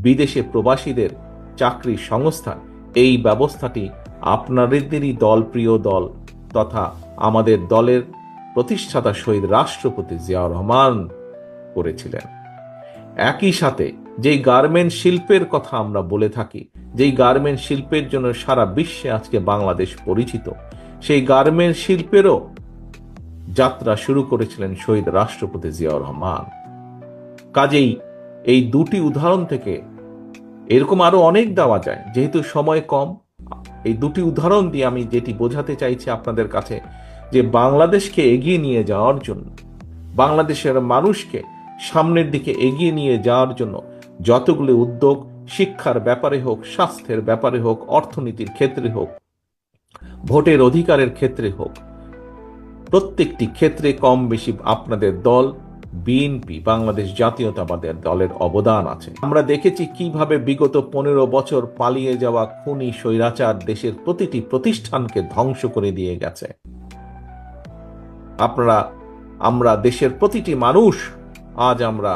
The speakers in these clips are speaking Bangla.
বিদেশে প্রবাসীদের চাকরির সংস্থান, এই ব্যবস্থাটি আপনাদেরই দল, প্রিয় দল তথা আমাদের দলের প্রতিষ্ঠাতা শহীদ রাষ্ট্রপতি জিয়াউর রহমান করেছিলেন। একই সাথে যেই গার্মেন্ট শিল্পের কথা আমরা বলে থাকি, যেই গার্মেন্ট শিল্পের জন্য সারা বিশ্বে আজকে বাংলাদেশ পরিচিত, সেই গার্মেন্ট শিল্পেরও যাত্রা শুরু করেছিলেন শহীদ রাষ্ট্রপতি জিয়াউর রহমান। কাজেই এই দুটি উদাহরণ থেকে এরকম আরো অনেক দেওয়া যায়, যেহেতু সময় কম, এই দুটি উদাহরণ দিয়ে আমি যেটি বোঝাতে চাইছি আপনাদের কাছে, যে বাংলাদেশকে এগিয়ে নিয়ে যাওয়ার জন্য, বাংলাদেশের মানুষকে সামনের দিকে এগিয়ে নিয়ে যাওয়ার জন্য যতগুলো উদ্যোগ, শিক্ষার ব্যাপারে হোক, স্বাস্থ্যের ব্যাপারে হোক, অর্থনীতির ক্ষেত্রে হোক, ভোটের অধিকারের ক্ষেত্রে হোক, প্রত্যেকটি ক্ষেত্রে কম বেশি আপনাদের দল বিএনপি, বাংলাদেশ জাতীয়তাবাদী দলের অবদান আছে। আমরা দেখেছি কিভাবে বিগত 15 বছর পালিয়ে যাওয়া খুনি স্বৈরাচার দেশের প্রতিটি প্রতিষ্ঠানকে ধ্বংস করে দিয়ে গেছে। আমরা দেশের প্রতিটি মানুষ আজ আমরা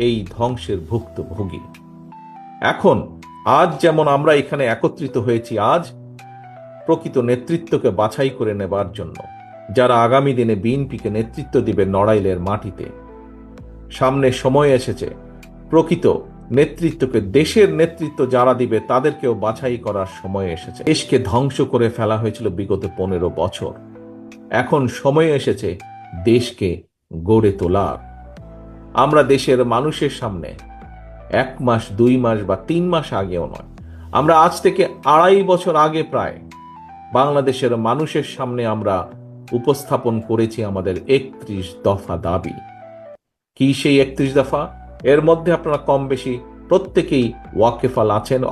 এই ধ্বংসের ভুক্তভোগী। এখন আজ যেমন আমরা এখানে একত্রিত হয়েছি, আজ প্রকৃত নেতৃত্বকে বাছাই করে নেবার জন্য, যারা আগামী দিনে বিএনপিকে নেতৃত্ব দিবে নড়াইলের মাটিতে। সামনে সময় এসেছে প্রকৃত নেতৃত্বকে, দেশের নেতৃত্ব যারা দিবে তাদেরকেও বাছাই করার সময় এসেছে। দেশকে ধ্বংস করে ফেলা হয়েছিল বিগত 15 বছর, এখন সময় এসেছে দেশকে গড়ে তোলার। আমরা দেশের মানুষের সামনে 1 মাস, 2 মাস বা 3 মাস আগেও নয়, আমরা আজ থেকে 2.5 বছর আগে প্রায় বাংলাদেশের মানুষের সামনে আমরা উপস্থাপন করেছি আমাদের 31 দফা দাবি। কি সেই 31 দফা? এর মধ্যে আপনারা কম বেশি প্রত্যেকেই ওয়াকেফাল আছেন,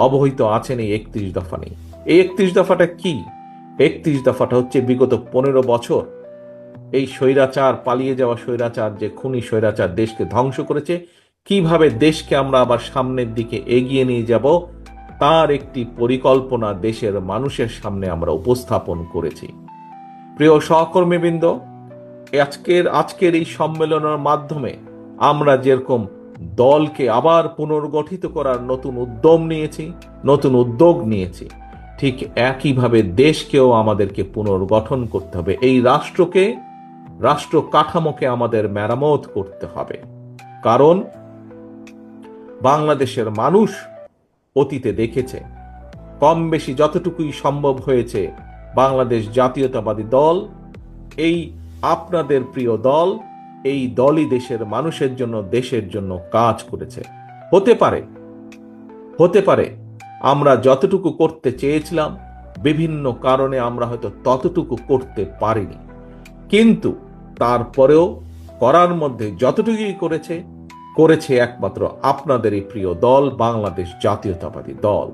অবহিত আছেন এই 31 দফা নেই। এই 31 দফাটা কি? 31 দফাটা হচ্ছে বিগত 15 বছর এই স্বৈরাচার, পালিয়ে যাওয়া স্বৈরাচার, যে খুনি স্বৈরাচার দেশকে ধ্বংস করেছে, কিভাবে দেশকে আমরা আবার সামনের দিকে এগিয়ে নিয়ে যাব তার একটি পরিকল্পনা দেশের মানুষের সামনে আমরা উপস্থাপন করেছি। প্রিয় সহকর্মীবৃন্দ, আজকের এই সম্মেলনের মাধ্যমে আমরা যেরকম দলকে আবার পুনর্গঠিত করার নতুন উদ্যোগ নিয়েছি, ঠিক একইভাবে দেশকেও আমাদেরকে পুনর্গঠন করতে হবে। এই রাষ্ট্র কাঠামোকে আমাদের মেরামত করতে হবে। কারণ বাংলাদেশের মানুষ অতীতে দেখেছে, কম বেশি যতটুকুই সম্ভব হয়েছে, বাংলাদেশ জাতীয়তাবাদী দল, এই আপনাদের প্রিয় দল, এই দলই দেশের মানুষের জন্য, দেশের জন্য কাজ করেছে। হতে পারে আমরা যতটুকু করতে চেয়েছিলাম বিভিন্ন কারণে আমরা হয়তো ততটুকু করতে পারিনি, কিন্তু তারপরেও করার মধ্যে যতটুকুই করেছে একমাত্র আপনাদেরই প্রিয় দল, বাংলাদেশ জাতীয়তাবাদী দল।